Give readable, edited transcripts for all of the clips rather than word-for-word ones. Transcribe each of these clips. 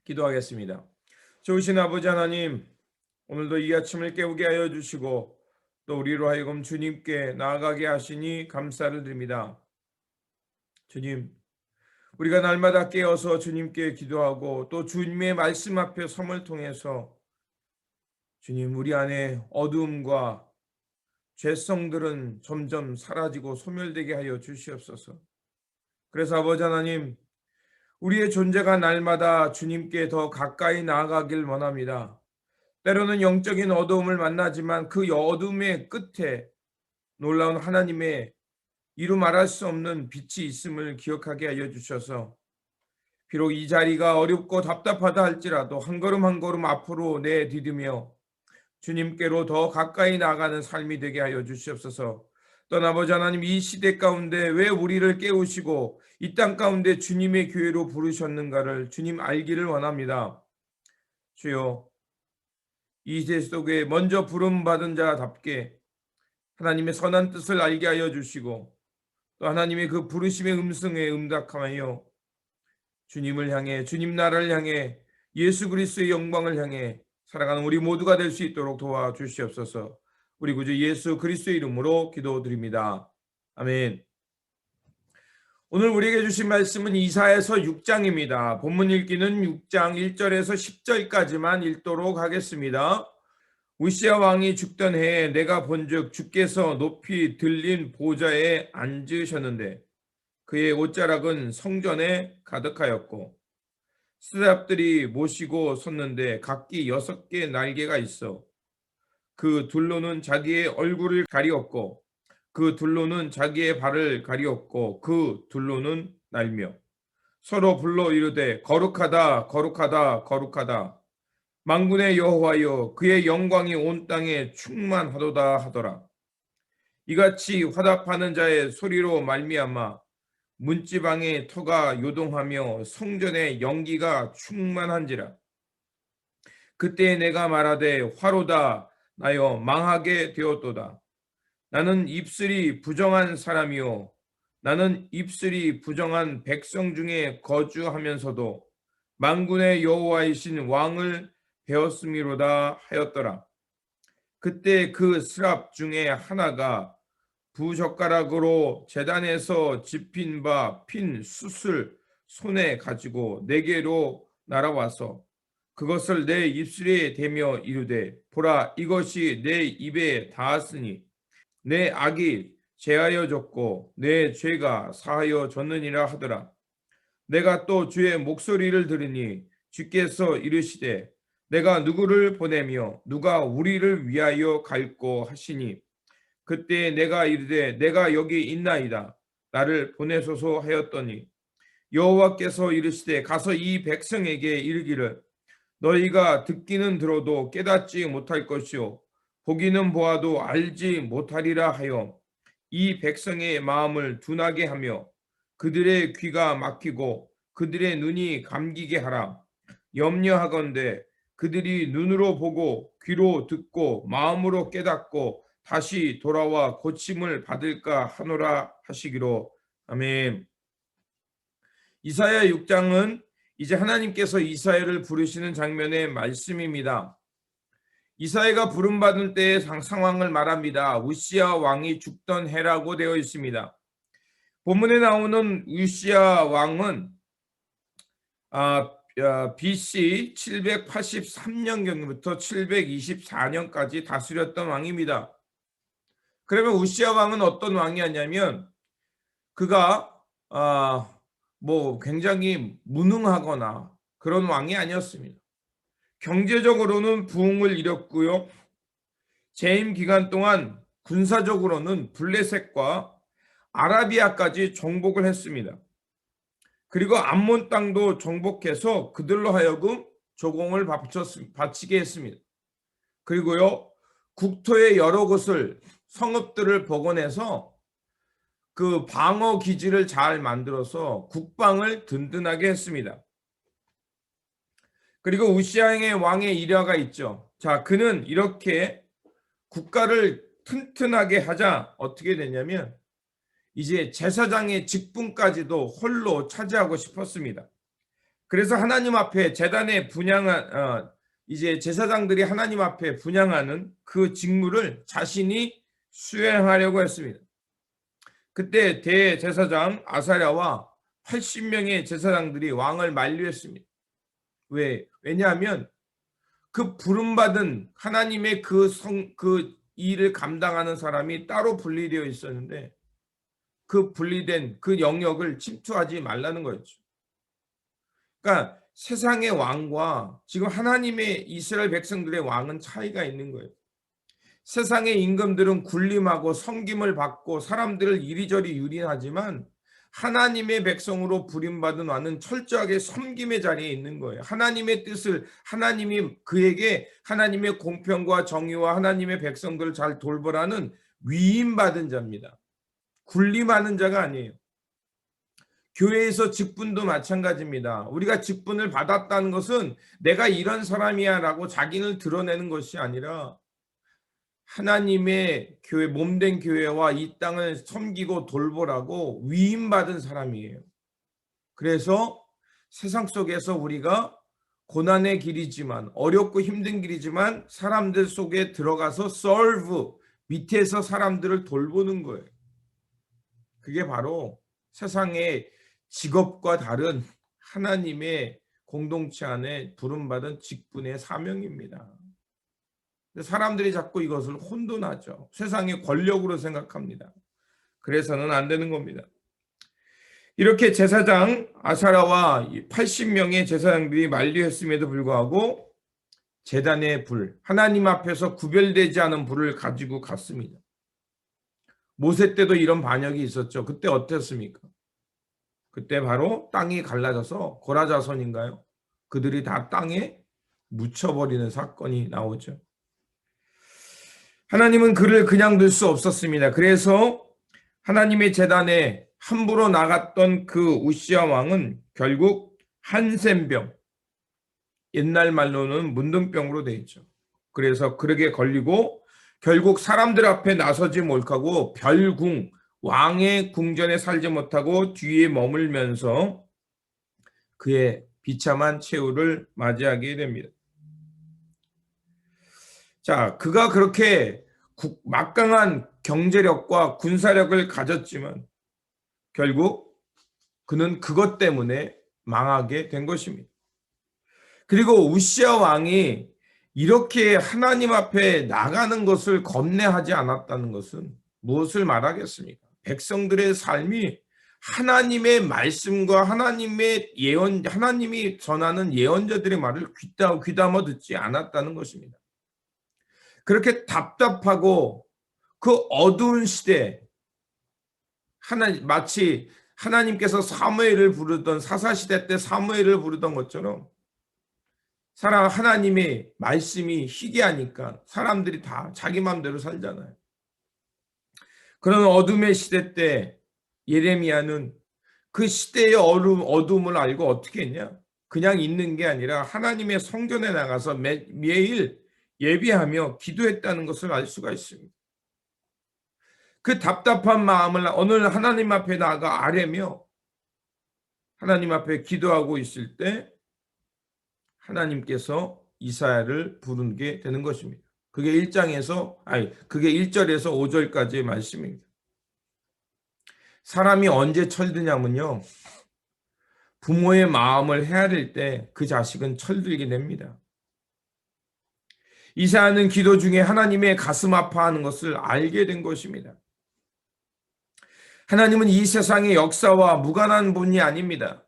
기도하겠습니다. 좋으신 아버지 하나님, 오늘도 이 아침을 깨우게 하여 주시고 또 우리로 하여금 주님께 나아가게 하시니 감사를 드립니다. 주님, 우리가 날마다 깨어서 주님께 기도하고 또 주님의 말씀 앞에 섬을 통해서 주님, 우리 안에 어두움과 죄성들은 점점 사라지고 소멸되게 하여 주시옵소서. 그래서 아버지 하나님, 우리의 존재가 날마다 주님께 더 가까이 나아가길 원합니다. 때로는 영적인 어두움을 만나지만 그 어둠의 끝에 놀라운 하나님의 이루 말할 수 없는 빛이 있음을 기억하게 하여 주셔서 비록 이 자리가 어렵고 답답하다 할지라도 한 걸음 한 걸음 앞으로 내디디며 주님께로 더 가까이 나아가는 삶이 되게 하여 주시옵소서. 또한 아버지 하나님, 이 시대 가운데 왜 우리를 깨우시고 이 땅 가운데 주님의 교회로 부르셨는가를 주님 알기를 원합니다. 주여, 이 시대 속에 먼저 부름받은 자답게 하나님의 선한 뜻을 알게 하여 주시고 또 하나님의 그 부르심의 음성에 응답하여 주님을 향해, 주님 나라를 향해, 예수 그리스도의 영광을 향해 살아가는 우리 모두가 될 수 있도록 도와주시옵소서. 우리 구주 예수 그리스도의 이름으로 기도드립니다. 아멘. 오늘 우리에게 주신 말씀은 이사야서 6장입니다. 본문 읽기는 6장 1절에서 10절까지만 읽도록 하겠습니다. 우시야 왕이 죽던 해에 내가 본즉 주께서 높이 들린 보좌에 앉으셨는데 그의 옷자락은 성전에 가득하였고 스랍들이 모시고 섰는데 각기 6개 날개가 있어 그 둘로는 자기의 얼굴을 가리었고 그 둘로는 자기의 발을 가리었고 그 둘로는 날며 서로 불러 이르되 거룩하다 거룩하다 거룩하다 만군의 여호와여 그의 영광이 온 땅에 충만하도다 하더라. 이같이 화답하는 자의 소리로 말미암아 문지방의 터가 요동하며 성전의 연기가 충만한지라. 그때 내가 말하되 화로다 나여 망하게 되었도다. 나는 입술이 부정한 사람이요 나는 입술이 부정한 백성 중에 거주하면서도 만군의 여호와이신 왕을 배웠음이로다 하였더라. 그때 그 스랍 중에 하나가 부젓가락으로 제단에서 집힌 바 핀 숯을 손에 가지고 내게로 날아와서 그것을 내 입술에 대며 이르되 보라 이것이 내 입에 닿았으니 내 악이 제하여졌고 내 죄가 사하여졌느니라 하더라. 내가 또 주의 목소리를 들으니 주께서 이르시되 내가 누구를 보내며 누가 우리를 위하여 갈꼬 하시니 그때 내가 이르되 내가 여기 있나이다 나를 보내소서 하였더니 여호와께서 이르시되 가서 이 백성에게 이르기를 너희가 듣기는 들어도 깨닫지 못할 것이요 보기는 보아도 알지 못하리라 하여 이 백성의 마음을 둔하게 하며 그들의 귀가 막히고 그들의 눈이 감기게 하라. 염려하건대 그들이 눈으로 보고 귀로 듣고 마음으로 깨닫고 다시 돌아와 고침을 받을까 하노라 하시기로. 아멘. 이사야 6장은 이제 하나님께서 이사야를 부르시는 장면의 말씀입니다. 이사야가 부름받은 때의 상황을 말합니다. 우시야 왕이 죽던 해라고 되어 있습니다. 본문에 나오는 우시야 왕은 BC 783년경부터 724년까지 다스렸던 왕입니다. 그러면 우시야 왕은 어떤 왕이었냐면 그가 굉장히 무능하거나 그런 왕이 아니었습니다. 경제적으로는 부흥을 이뤘고요. 재임 기간 동안 군사적으로는 블레셋과 아라비아까지 정복을 했습니다. 그리고 암몬 땅도 정복해서 그들로 하여금 조공을 바치게 했습니다. 그리고요, 국토의 여러 곳을 성읍들을 복원해서 그 방어 기지를 잘 만들어서 국방을 든든하게 했습니다. 그리고 우시야의 왕의 일화가 있죠. 자, 그는 이렇게 국가를 튼튼하게 하자 어떻게 되냐면 이제 제사장의 직분까지도 홀로 차지하고 싶었습니다. 그래서 하나님 앞에 제단에 이제 제사장들이 하나님 앞에 분향하는 그 직무를 자신이 수행하려고 했습니다. 그때 대제사장 아사랴와 80명의 제사장들이 왕을 만류했습니다. 왜냐하면 그 부름받은 하나님의 그 일을 감당하는 사람이 따로 분리되어 있었는데 그 분리된 그 영역을 침투하지 말라는 거였죠. 그러니까 세상의 왕과 지금 하나님의 이스라엘 백성들의 왕은 차이가 있는 거예요. 세상의 임금들은 군림하고 섬김을 받고 사람들을 이리저리 유린하지만 하나님의 백성으로 부림받은 왕은 철저하게 섬김의 자리에 있는 거예요. 하나님의 뜻을 하나님이 그에게 하나님의 공평과 정의와 하나님의 백성들을 잘 돌보라는 위임받은 자입니다. 군림하는 자가 아니에요. 교회에서 직분도 마찬가지입니다. 우리가 직분을 받았다는 것은 내가 이런 사람이야 라고 자기를 드러내는 것이 아니라 하나님의 교회, 몸된 교회와 이 땅을 섬기고 돌보라고 위임받은 사람이에요. 그래서 세상 속에서 우리가 고난의 길이지만 어렵고 힘든 길이지만 사람들 속에 들어가서 serve, 밑에서 사람들을 돌보는 거예요. 그게 바로 세상의 직업과 다른 하나님의 공동체 안에 부름받은 직분의 사명입니다. 사람들이 자꾸 이것을 혼돈하죠. 세상의 권력으로 생각합니다. 그래서는 안 되는 겁니다. 이렇게 제사장 아사랴와 80명의 제사장들이 만류했음에도 불구하고 제단의 불, 하나님 앞에서 구별되지 않은 불을 가지고 갔습니다. 모세 때도 이런 반역이 있었죠. 그때 어땠습니까? 그때 바로 땅이 갈라져서 고라 자손인가요? 그들이 다 땅에 묻혀버리는 사건이 나오죠. 하나님은 그를 그냥 둘 수 없었습니다. 그래서 하나님의 제단에 함부로 나갔던 그 우시야 왕은 결국 한센병, 옛날 말로는 문둥병으로 되어 있죠. 그래서 그에게 걸리고 결국 사람들 앞에 나서지 못하고 별궁, 왕의 궁전에 살지 못하고 뒤에 머물면서 그의 비참한 최후를 맞이하게 됩니다. 자, 그가 그렇게 막강한 경제력과 군사력을 가졌지만 결국 그는 그것 때문에 망하게 된 것입니다. 그리고 우시야 왕이 이렇게 하나님 앞에 나가는 것을 겁내하지 않았다는 것은 무엇을 말하겠습니까? 백성들의 삶이 하나님의 말씀과 하나님의 하나님이 전하는 예언자들의 말을 귀담아 듣지 않았다는 것입니다. 그렇게 답답하고 그 어두운 시대, 마치 하나님께서 사무엘을 부르던 사사시대 때 사무엘을 부르던 것처럼 하나님의 말씀이 희귀하니까 사람들이 다 자기 마음대로 살잖아요. 그런 어둠의 시대 때 예레미야는 그 시대의 어둠을 알고 어떻게 했냐? 그냥 있는 게 아니라 하나님의 성전에 나가서 매일 예비하며 기도했다는 것을 알 수가 있습니다. 그 답답한 마음을 오늘 하나님 앞에 나가 아뢰며 하나님 앞에 기도하고 있을 때 하나님께서 이사야를 부르게 되는 것입니다. 그게 1절에서 5절까지의 말씀입니다. 사람이 언제 철드냐면요, 부모의 마음을 헤아릴 때 그 자식은 철들게 됩니다. 이사야는 기도 중에 하나님의 가슴 아파하는 것을 알게 된 것입니다. 하나님은 이 세상의 역사와 무관한 분이 아닙니다.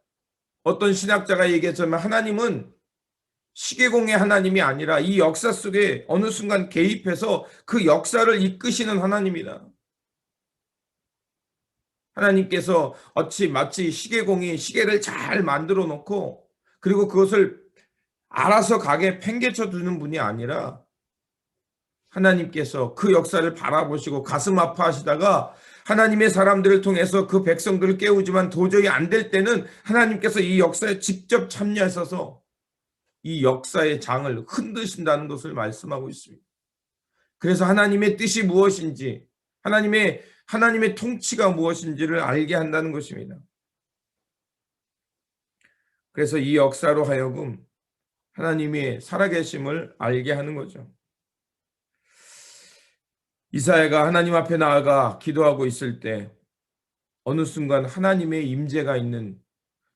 어떤 신학자가 얘기했지만 하나님은 시계공의 하나님이 아니라 이 역사 속에 어느 순간 개입해서 그 역사를 이끄시는 하나님이다. 하나님께서 마치 시계공이 시계를 잘 만들어 놓고 그리고 그것을 알아서 가게 팽개쳐 두는 분이 아니라 하나님께서 그 역사를 바라보시고 가슴 아파하시다가 하나님의 사람들을 통해서 그 백성들을 깨우지만 도저히 안 될 때는 하나님께서 이 역사에 직접 참여하셔서 이 역사의 장을 흔드신다는 것을 말씀하고 있습니다. 그래서 하나님의 뜻이 무엇인지 하나님의 통치가 무엇인지를 알게 한다는 것입니다. 그래서 이 역사로 하여금 하나님의 살아계심을 알게 하는 거죠. 이사야가 하나님 앞에 나아가 기도하고 있을 때 어느 순간 하나님의 임재가 있는,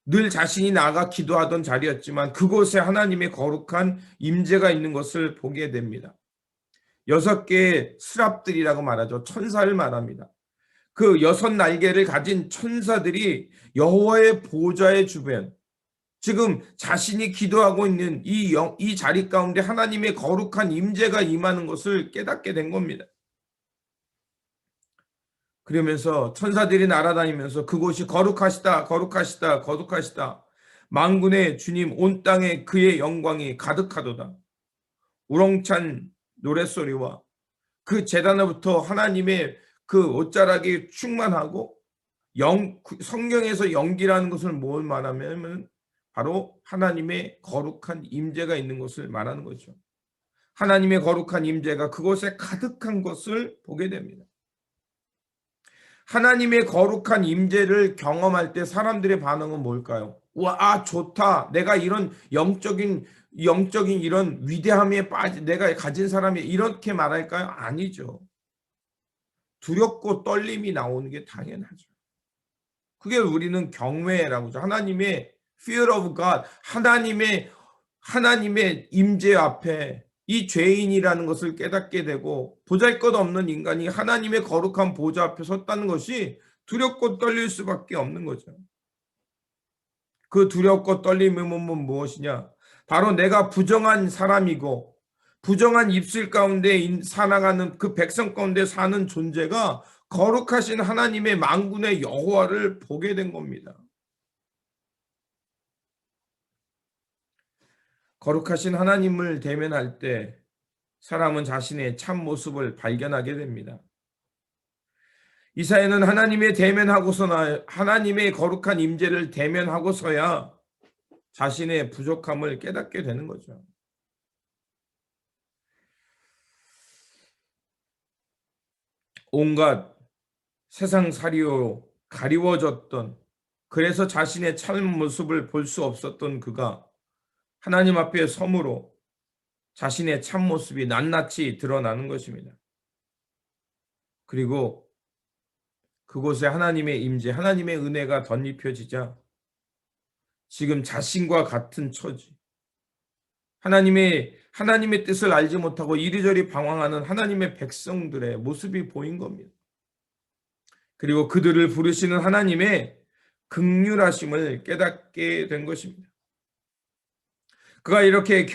늘 자신이 나아가 기도하던 자리였지만 그곳에 하나님의 거룩한 임재가 있는 것을 보게 됩니다. 6개의 스랍들이라고 말하죠. 천사를 말합니다. 그 6날개를 가진 천사들이 여호와의 보좌의 주변, 지금 자신이 기도하고 있는 이 자리 가운데 하나님의 거룩한 임재가 임하는 것을 깨닫게 된 겁니다. 그러면서 천사들이 날아다니면서 그곳이 거룩하시다, 거룩하시다, 거룩하시다. 만군의 주님 온 땅에 그의 영광이 가득하도다. 우렁찬 노랫소리와 그 제단으로부터 하나님의 그 옷자락이 충만하고, 성경에서 연기라는 것을 뭘 말하면 바로 하나님의 거룩한 임재가 있는 것을 말하는 거죠. 하나님의 거룩한 임재가 그곳에 가득한 것을 보게 됩니다. 하나님의 거룩한 임재를 경험할 때 사람들의 반응은 뭘까요? 와, 좋다. 내가 이런 영적인 이런 위대함에 내가 가진 사람이 이렇게 말할까요? 아니죠. 두렵고 떨림이 나오는 게 당연하죠. 그게 우리는 경외라고 하죠. 하나님의 fear of God, 하나님의 임재 앞에 이 죄인이라는 것을 깨닫게 되고, 보잘것없는 인간이 하나님의 거룩한 보좌 앞에 섰다는 것이 두렵고 떨릴 수밖에 없는 거죠. 그 두렵고 떨림의 무엇이냐? 바로 내가 부정한 사람이고 부정한 입술 가운데 살아가는 그 백성 가운데 사는 존재가 거룩하신 하나님의 만군의 여호와를 보게 된 겁니다. 거룩하신 하나님을 대면할 때 사람은 자신의 참 모습을 발견하게 됩니다. 이사야는 하나님의 대면하고서나 하나님의 거룩한 임재를 대면하고서야 자신의 부족함을 깨닫게 되는 거죠. 온갖 세상 살이로 가리워졌던, 그래서 자신의 참 모습을 볼 수 없었던 그가 하나님 앞에 섬으로 자신의 참 모습이 낱낱이 드러나는 것입니다. 그리고 그곳에 하나님의 임재, 하나님의 은혜가 덧입혀지자 지금 자신과 같은 처지, 하나님의 뜻을 알지 못하고 이리저리 방황하는 하나님의 백성들의 모습이 보인 겁니다. 그리고 그들을 부르시는 하나님의 긍휼하심을 깨닫게 된 것입니다. 그가 이렇게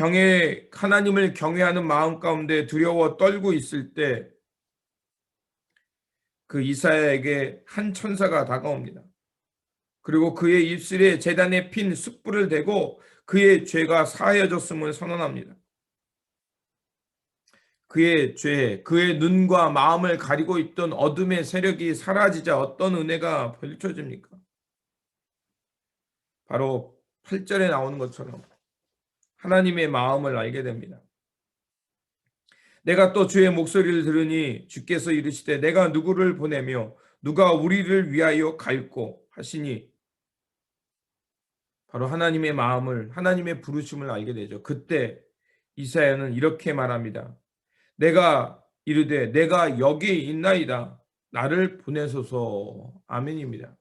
하나님을 경외하는 마음 가운데 두려워 떨고 있을 때 그 이사야에게 한 천사가 다가옵니다. 그리고 그의 입술에 제단에 핀 숯불을 대고 그의 죄가 사하여졌음을 선언합니다. 그의 죄, 그의 눈과 마음을 가리고 있던 어둠의 세력이 사라지자 어떤 은혜가 펼쳐집니까? 바로 8절에 나오는 것처럼 하나님의 마음을 알게 됩니다. 내가 또 주의 목소리를 들으니 주께서 이르시되 내가 누구를 보내며 누가 우리를 위하여 갈꼬 하시니, 바로 하나님의 마음을, 하나님의 부르심을 알게 되죠. 그때 이사야는 이렇게 말합니다. 내가 이르되 내가 여기 있나이다. 나를 보내소서. 아멘입니다.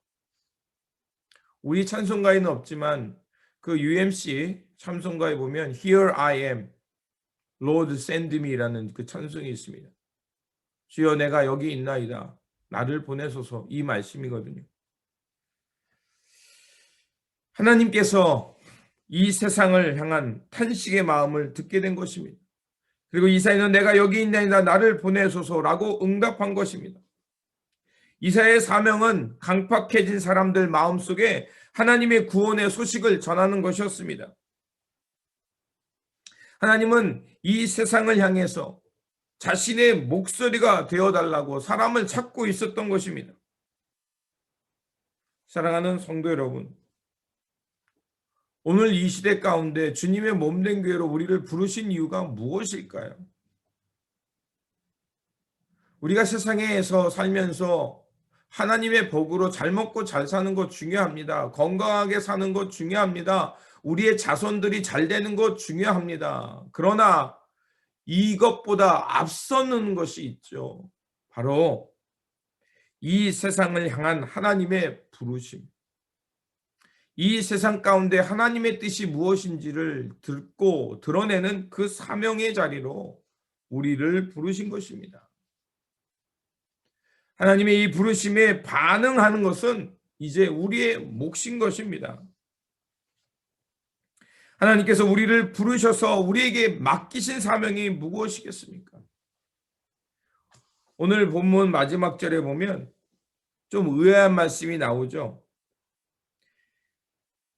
우리 찬송가에는 없지만 그 UMC 찬송가에 보면 Here I am, Lord send me라는 그 찬송이 있습니다. 주여 내가 여기 있나이다. 나를 보내소서. 이 말씀이거든요. 하나님께서 이 세상을 향한 탄식의 마음을 듣게 된 것입니다. 그리고 이사야는 내가 여기 있나이다. 나를 보내소서라고 응답한 것입니다. 이사야의 사명은 강팍해진 사람들 마음속에 하나님의 구원의 소식을 전하는 것이었습니다. 하나님은 이 세상을 향해서 자신의 목소리가 되어달라고 사람을 찾고 있었던 것입니다. 사랑하는 성도 여러분, 오늘 이 시대 가운데 주님의 몸된 교회로 우리를 부르신 이유가 무엇일까요? 우리가 세상에서 살면서 하나님의 복으로 잘 먹고 잘 사는 것 중요합니다. 건강하게 사는 것 중요합니다. 우리의 자손들이 잘 되는 것 중요합니다. 그러나 이것보다 앞서는 것이 있죠. 바로 이 세상을 향한 하나님의 부르심. 이 세상 가운데 하나님의 뜻이 무엇인지를 듣고 드러내는 그 사명의 자리로 우리를 부르신 것입니다. 하나님의 이 부르심에 반응하는 것은 이제 우리의 몫인 것입니다. 하나님께서 우리를 부르셔서 우리에게 맡기신 사명이 무엇이겠습니까? 오늘 본문 마지막 절에 보면 좀 의아한 말씀이 나오죠.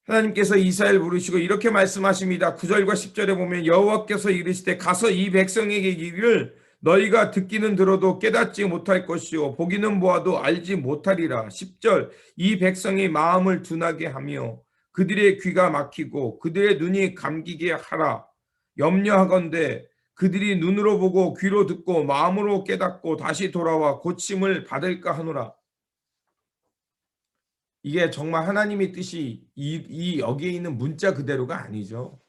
하나님께서 이사야를 부르시고 이렇게 말씀하십니다. 9절과 10절에 보면 여호와께서 이르시되 가서 이 백성에게 이르기를 너희가 듣기는 들어도 깨닫지 못할 것이요 보기는 보아도 알지 못하리라. 10절 이 백성이 마음을 둔하게 하며 그들의 귀가 막히고 그들의 눈이 감기게 하라. 염려하건대 그들이 눈으로 보고 귀로 듣고 마음으로 깨닫고 다시 돌아와 고침을 받을까 하노라. 이게 정말 하나님의 뜻이 여기에 있는 문자 그대로가 아니죠.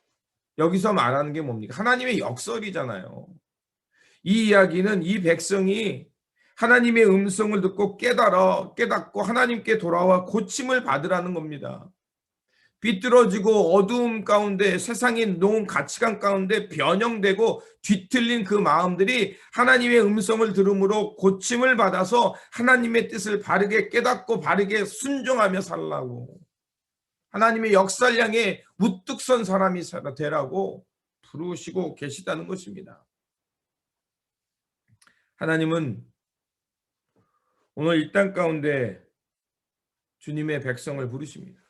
여기서 말하는 게 뭡니까? 하나님의 역설이잖아요. 이 이야기는 이 백성이 하나님의 음성을 듣고 깨닫고 하나님께 돌아와 고침을 받으라는 겁니다. 비뚤어지고 어두움 가운데 세상이 놓은 가치관 가운데 변형되고 뒤틀린 그 마음들이 하나님의 음성을 들음으로 고침을 받아서 하나님의 뜻을 바르게 깨닫고 바르게 순종하며 살라고, 하나님의 역사를 향해 우뚝 선 사람이 되라고 부르시고 계시다는 것입니다. 하나님은 오늘 이 땅 가운데 주님의 백성을 부르십니다.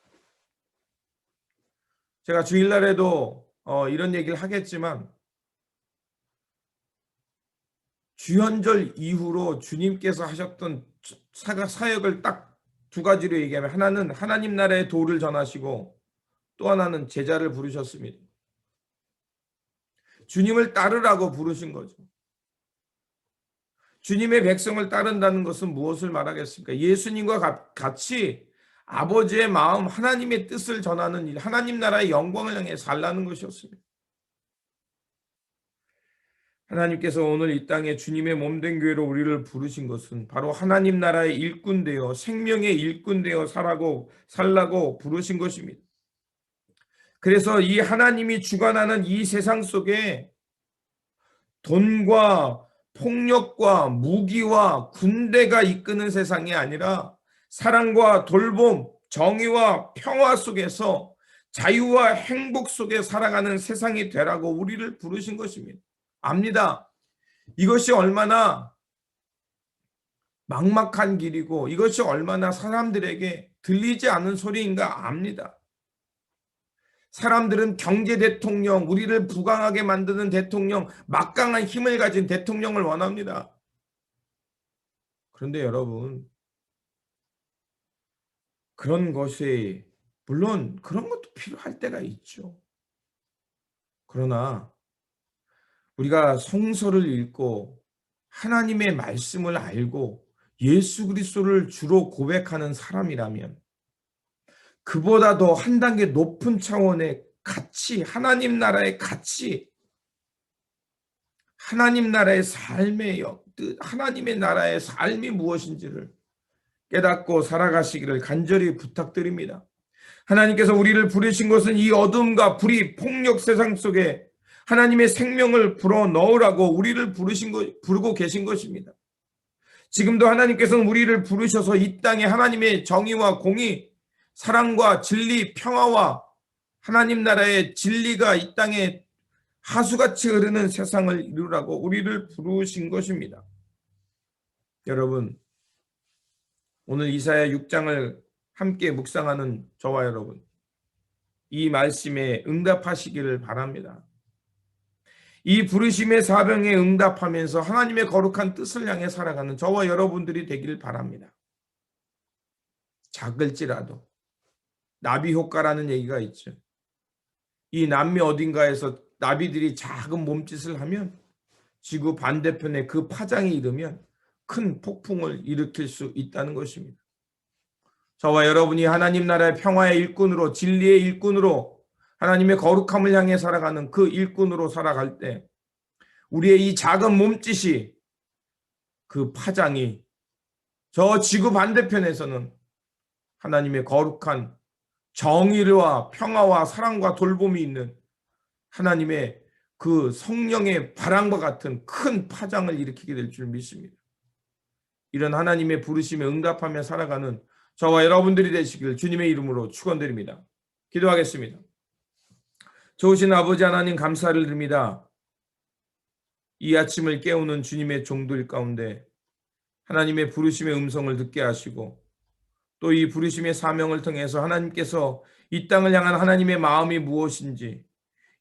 제가 주일날에도 이런 얘기를 하겠지만 주현절 이후로 주님께서 하셨던 사역을 딱 두 가지로 얘기하면, 하나는 하나님 나라의 도를 전하시고 또 하나는 제자를 부르셨습니다. 주님을 따르라고 부르신 거죠. 주님의 백성을 따른다는 것은 무엇을 말하겠습니까? 예수님과 같이 아버지의 마음, 하나님의 뜻을 전하는 일, 하나님 나라의 영광을 향해 살라는 것이었습니다. 하나님께서 오늘 이 땅에 주님의 몸된 교회로 우리를 부르신 것은 바로 하나님 나라의 일꾼 되어 생명의 일꾼 되어 살라고 부르신 것입니다. 그래서 이 하나님이 주관하는 이 세상 속에 돈과 폭력과 무기와 군대가 이끄는 세상이 아니라 사랑과 돌봄, 정의와 평화 속에서 자유와 행복 속에 살아가는 세상이 되라고 우리를 부르신 것입니다. 압니다. 이것이 얼마나 막막한 길이고 이것이 얼마나 사람들에게 들리지 않는 소리인가 압니다. 사람들은 경제 대통령, 우리를 부강하게 만드는 대통령, 막강한 힘을 가진 대통령을 원합니다. 그런데 여러분, 그런 것이 물론 그런 것도 필요할 때가 있죠. 그러나 우리가 성서를 읽고 하나님의 말씀을 알고 예수 그리스도를 주로 고백하는 사람이라면 그보다 더 한 단계 높은 차원의 가치, 하나님 나라의 가치, 하나님 나라의 삶의 뜻, 하나님의 나라의 삶이 무엇인지를 깨닫고 살아가시기를 간절히 부탁드립니다. 하나님께서 우리를 부르신 것은 이 어둠과 불의, 폭력 세상 속에 하나님의 생명을 불어넣으라고 우리를 부르고 계신 것입니다. 지금도 하나님께서는 우리를 부르셔서 이 땅에 하나님의 정의와 공의, 사랑과 진리, 평화와 하나님 나라의 진리가 이 땅에 하수같이 흐르는 세상을 이루라고 우리를 부르신 것입니다. 여러분, 오늘 이사야 6장을 함께 묵상하는 저와 여러분, 이 말씀에 응답하시기를 바랍니다. 이 부르심의 사명에 응답하면서 하나님의 거룩한 뜻을 향해 살아가는 저와 여러분들이 되기를 바랍니다. 작을지라도 나비 효과라는 얘기가 있죠. 이 남미 어딘가에서 나비들이 작은 몸짓을 하면 지구 반대편에 그 파장이 일으면 큰 폭풍을 일으킬 수 있다는 것입니다. 저와 여러분이 하나님 나라의 평화의 일꾼으로, 진리의 일꾼으로 하나님의 거룩함을 향해 살아가는 그 일꾼으로 살아갈 때 우리의 이 작은 몸짓이, 그 파장이 저 지구 반대편에서는 하나님의 거룩한 정의와 평화와 사랑과 돌봄이 있는 하나님의 그 성령의 바람과 같은 큰 파장을 일으키게 될 줄 믿습니다. 이런 하나님의 부르심에 응답하며 살아가는 저와 여러분들이 되시길 주님의 이름으로 축원드립니다. 기도하겠습니다. 좋으신 아버지 하나님, 감사를 드립니다. 이 아침을 깨우는 주님의 종들 가운데 하나님의 부르심의 음성을 듣게 하시고, 또 이 부르심의 사명을 통해서 하나님께서 이 땅을 향한 하나님의 마음이 무엇인지,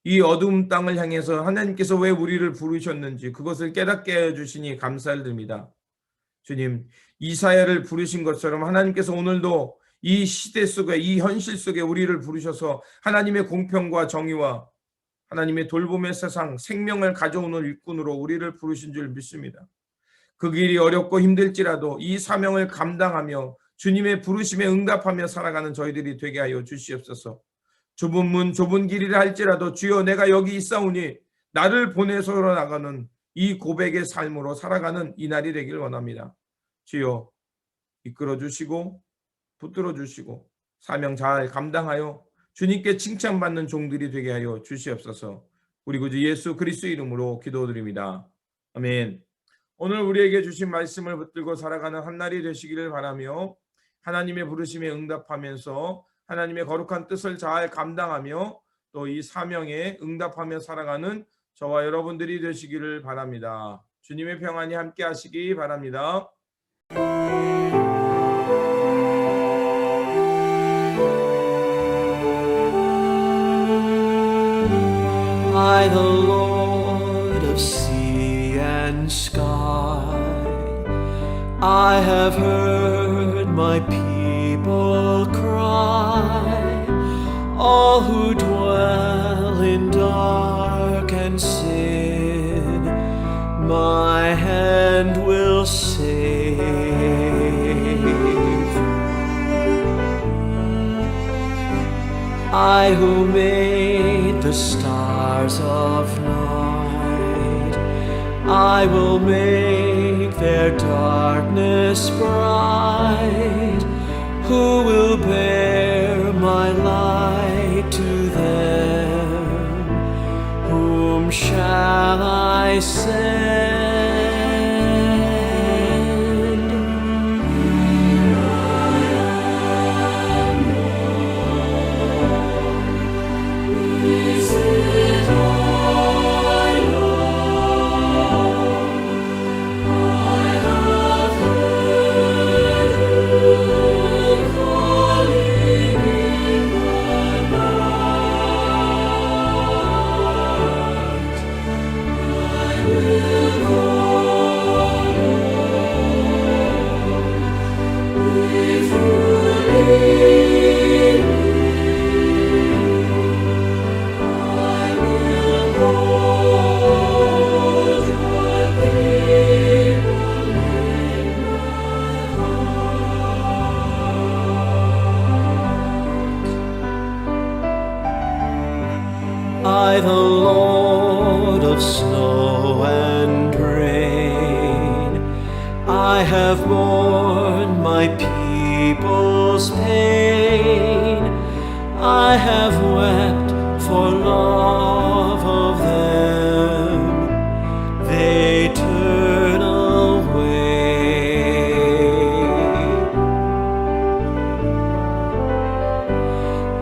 이 어두운 땅을 향해서 하나님께서 왜 우리를 부르셨는지 그것을 깨닫게 해주시니 감사를 드립니다. 주님, 이사야를 부르신 것처럼 하나님께서 오늘도 이 시대 속에, 이 현실 속에 우리를 부르셔서 하나님의 공평과 정의와 하나님의 돌봄의 세상, 생명을 가져오는 일꾼으로 우리를 부르신 줄 믿습니다. 그 길이 어렵고 힘들지라도 이 사명을 감당하며 주님의 부르심에 응답하며 살아가는 저희들이 되게 하여 주시옵소서. 좁은 문, 좁은 길이라 할지라도 주여 내가 여기 있사오니 나를 보내서 나가는 이 고백의 삶으로 살아가는 이 날이 되길 원합니다. 주여 이끌어 주시고 붙들어 주시고 사명 잘 감당하여 주님께 칭찬받는 종들이 되게 하여 주시옵소서. 우리 구주 예수 그리스도 이름으로 기도드립니다. 아멘. 오늘 우리에게 주신 말씀을 붙들고 살아가는 한 날이 되시기를 바라며, 하나님의 부르심에 응답하면서 하나님의 거룩한 뜻을 잘 감당하며 또 이 사명에 응답하며 살아가는 저와 여러분들이 되시기를 바랍니다. 주님의 평안이 함께 하시기 바랍니다. I, the Lord of sea and sky, I have heard my people cry, all who dwell in dark and sin, my hand will save. I who made the stars of night, I will make their darkness bright. Who will bear my light to them? Whom shall I send? I, the Lord of snow and rain, I have borne my people's pain. I have wept for love of them, they turn away.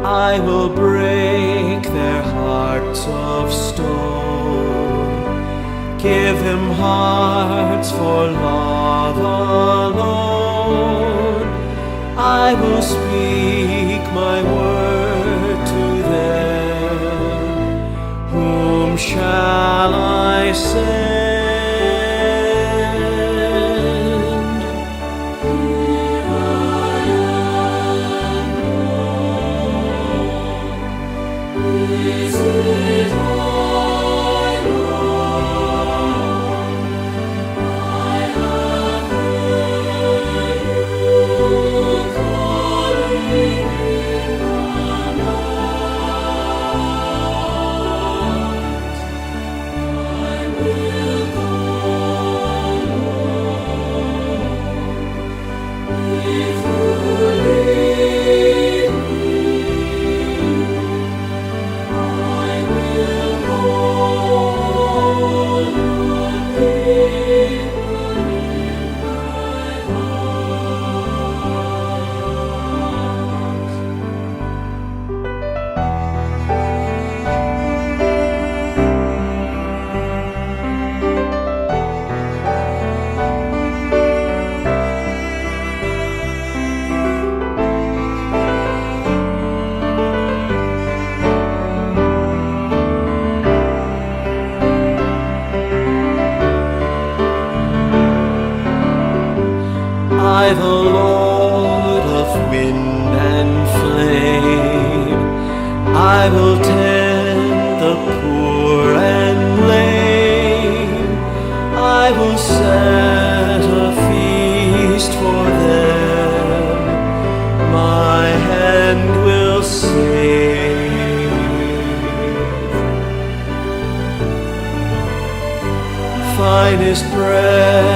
I will break their hearts of stone, give them hearts for love alone. I will speak my word to them. Whom shall I send? I have heard you calling. I will tend the poor and lame. I will set a feast for them. My hand will save. Finest bread